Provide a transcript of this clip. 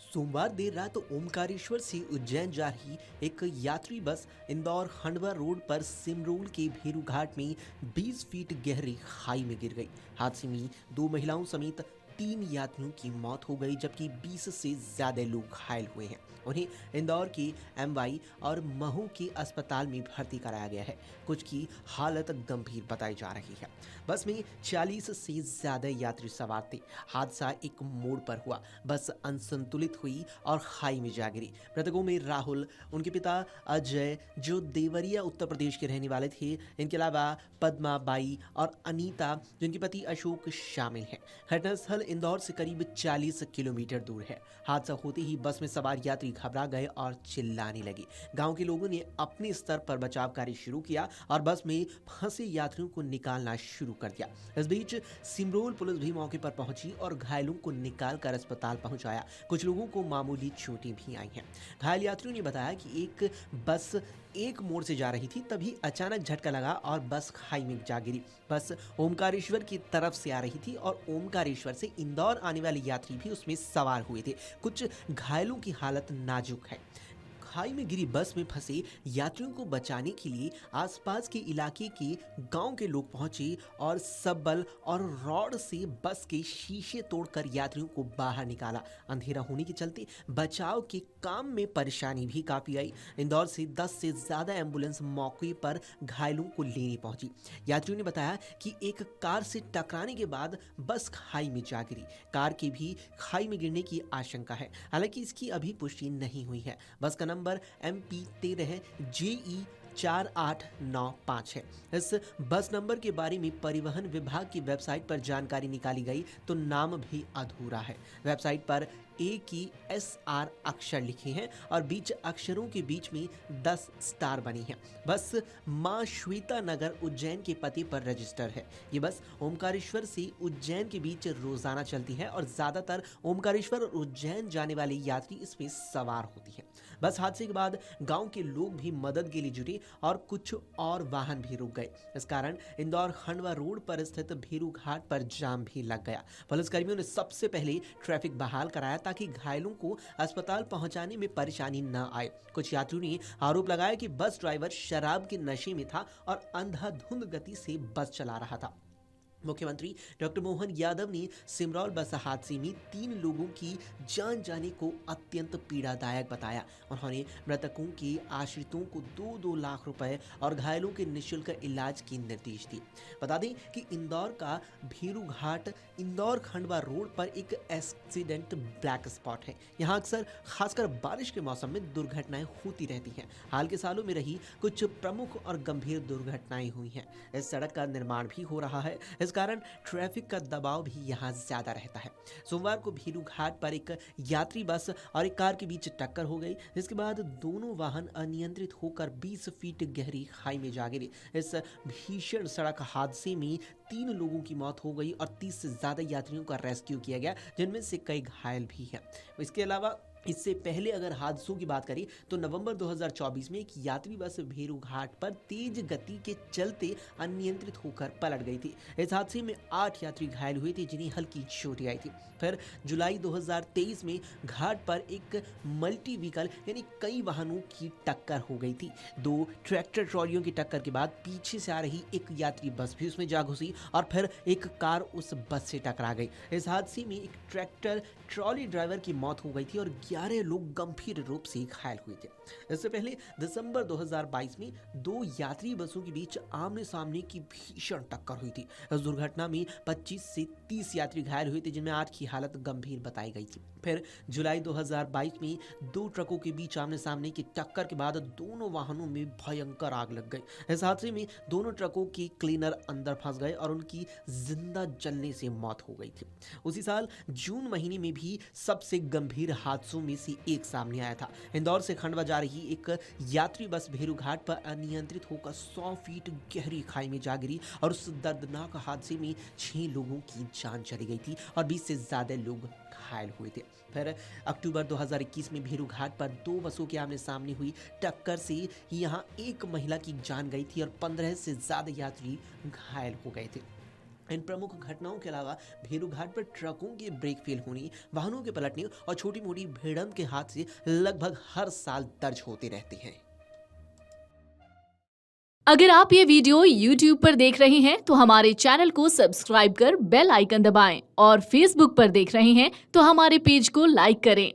सोमवार देर रात ओमकारेश्वर से उज्जैन जा रही एक यात्री बस इंदौर खंडवा रोड पर सिमरोल के भेरू घाट में 20 फीट गहरी खाई में गिर गई। हादसे में 2 महिलाओं समेत 3 यात्रियों की मौत हो गई, जबकि 20 से ज्यादा लोग घायल हुए हैं। उन्हें इंदौर के एमवाई और महू के अस्पताल में भर्ती कराया गया है। कुछ की हालत गंभीर बताई जा रही है। बस में 40 से ज्यादा यात्री सवार थे। हादसा एक मोड़ पर हुआ। बस असंतुलित हुई और खाई में जा गिरी। मृतकों में राहुल, उनके पिता अजय जो देवरिया उत्तर प्रदेश के रहने वाले थे, इनके अलावा पद्मा बाई और अनीता जिनके पति अशोक शामिल हैं। घटनास्थल इंदौर से करीब 40 किलोमीटर दूर है। हादसा होते ही बस में सवार यात्री घबरा गए और चिल्लाने लगे। गांव के लोगों ने अपने स्तर पर बचाव कार्य शुरू किया और बस में फंसे यात्रियों को निकालना शुरू कर दिया। इस बीच सिमरोल पुलिस भी मौके पर पहुंची और घायलों को निकाल कर अस्पताल पहुंचाया। कुछ लोगों को मामूली चोटें भी आई हैं। घायल यात्रियों ने बताया कि एक बस एक मोड़ से जा रही थी, तभी अचानक झटका लगा और बस खाई में जा गिरी। बस ओमकारेश्वर की तरफ से आ रही थी और ओमकारेश्वर से इंदौर आने वाले यात्री भी उसमें सवार हुए थे। कुछ घायलों की हालत नाजुक है। खाई में गिरी बस में फंसे यात्रियों को बचाने के लिए आसपास के इलाके के गांव के लोग पहुंचे और सबल और रॉड से बस के शीशे तोड़कर यात्रियों को बाहर निकाला। अंधेरा होने के चलते बचाव के काम में परेशानी भी काफी आई। इंदौर से 10 से ज्यादा एम्बुलेंस मौके पर घायलों को लेने पहुंची। यात्रियों ने बताया कि एक कार से टकराने के बाद बस खाई में जा गिरी। कार के भी खाई में गिरने की आशंका है, हालांकि इसकी अभी पुष्टि नहीं हुई है। बस का नंबर MP13 JE 4895 है। इस बस नंबर के बारे में परिवहन विभाग की वेबसाइट पर जानकारी निकाली गई तो नाम भी अधूरा है। वेबसाइट पर ए की SR अक्षर लिखे हैं और बीच अक्षरों के बीच में 10 स्टार बनी है। बस मां श्वेता नगर उज्जैन के पते पर रजिस्टर है। ये बस ओमकारेश्वर से उज्जैन के बीच रोजाना चलती है और ज्यादातर ओमकारेश्वर और उज्जैन जाने वाले यात्री इसमें सवार होती है। बस हादसे के बाद गांव के लोग भी मदद के लिए जुटे और कुछ और वाहन भी रुक गए। इस कारण इंदौर खंडवा रोड पर स्थित भेरू घाट पर जाम भी लग गया। पुलिसकर्मियों ने सबसे पहले ट्रैफिक बहाल कराया ताकि घायलों को अस्पताल पहुंचाने में परेशानी न आए। कुछ यात्रियों ने आरोप लगाया कि बस ड्राइवर शराब के नशे में था और अंधाधुंध गति से बस चला रहा था। मुख्यमंत्री डॉक्टर मोहन यादव ने सिमरौल बस हादसे में 3 लोगों की जान जाने को अत्यंत पीड़ादायक बताया। उन्होंने मृतकों के आश्रितों को 2-2 लाख रुपए और घायलों के निःशुल्क इलाज के निर्देश दिए। बता दें कि इंदौर का भेरू घाट इंदौर खंडवा रोड पर एक एक्सीडेंट ब्लैक स्पॉट है। यहाँ अक्सर खासकर बारिश के मौसम में दुर्घटनाएं होती रहती हैं। हाल के सालों में रही कुछ प्रमुख और गंभीर दुर्घटनाएं हुई हैं। इस सड़क का निर्माण भी हो रहा है, इस कारण ट्रैफिक का दबाव भी यहाँ ज्यादा रहता है। सोमवार को भेरू घाट पर एक यात्री बस और एक कार के बीच टक्कर हो गई, जिसके बाद दोनों वाहन अनियंत्रित होकर 20 फीट गहरी खाई में जा गिरे। इस भीषण सड़क हादसे में 3 लोगों की मौत हो गई और 30 से ज्यादा यात्रियों का रेस्क्यू किया गया, जिनमें से कई घायल भी हैं। इसके अलावा इससे पहले अगर हादसों की बात करें तो नवंबर 2024 में एक यात्री बस भेरू घाट पर तेज गति के चलते अनियंत्रित होकर पलट गई थी। इस हादसे में 8 यात्री घायल हुए थे, जिन्हें हल्की चोटें आई थी। फिर जुलाई 2023 में घाट पर एक मल्टी व्हीकल यानी कई वाहनों की टक्कर हो गई थी। 2 ट्रैक्टर ट्रॉलियों की टक्कर के बाद पीछे से आ रही एक यात्री बस भी उसमें जा घुसी और फिर एक कार उस बस से टकरा गई। इस हादसे में एक ट्रैक्टर ट्रॉली ड्राइवर की मौत हो गई थी और 11 लोग गंभीर रूप से घायल हुए थे। इससे पहले दिसंबर 2022 में 2 यात्री बसों के बीच आमने सामने की भीषण टक्कर हुई थी। इस दुर्घटना में 25 से 30 यात्री घायल हुए थे, जिनमें 8 की हालत गंभीर बताई गई थी। फिर जुलाई 2022 में 2 ट्रकों के बीच आमने सामने की टक्कर के बाद दोनों वाहनों में भयंकर आग लग गई। इस हादसे में दोनों ट्रकों के क्लीनर अंदर फंस गए और उनकी जिंदा जलने से मौत हो गई थी। उसी साल जून महीने में भी सबसे गंभीर हादसों में से एक सामने आया था। इंदौर से खंडवा जा रही एक यात्री बस भेरू घाट पर अनियंत्रित होकर 100 फीट गहरी खाई में जा गिरी और उस दर्दनाक हादसे में 6 लोगों की जान चली गई थी और 20 से ज्यादा लोग घायल हुए थे। फिर अक्टूबर 2021 में भेरू घाट पर 2 बसों के आमने सामने हुई टक्कर से यहां एक महिला की जान गई थी और 15 से ज्यादा यात्री घायल हो गए थे। इन प्रमुख घटनाओं के अलावा भेरूघाट पर ट्रकों के ब्रेक फेल होने, वाहनों के पलटने और छोटी मोटी भिड़ंत के हादसे लगभग हर साल दर्ज होते रहते हैं। अगर आप ये वीडियो YouTube पर देख रहे हैं तो हमारे चैनल को सब्सक्राइब कर बेल आइकन दबाएं और Facebook पर देख रहे हैं तो हमारे पेज को लाइक करें।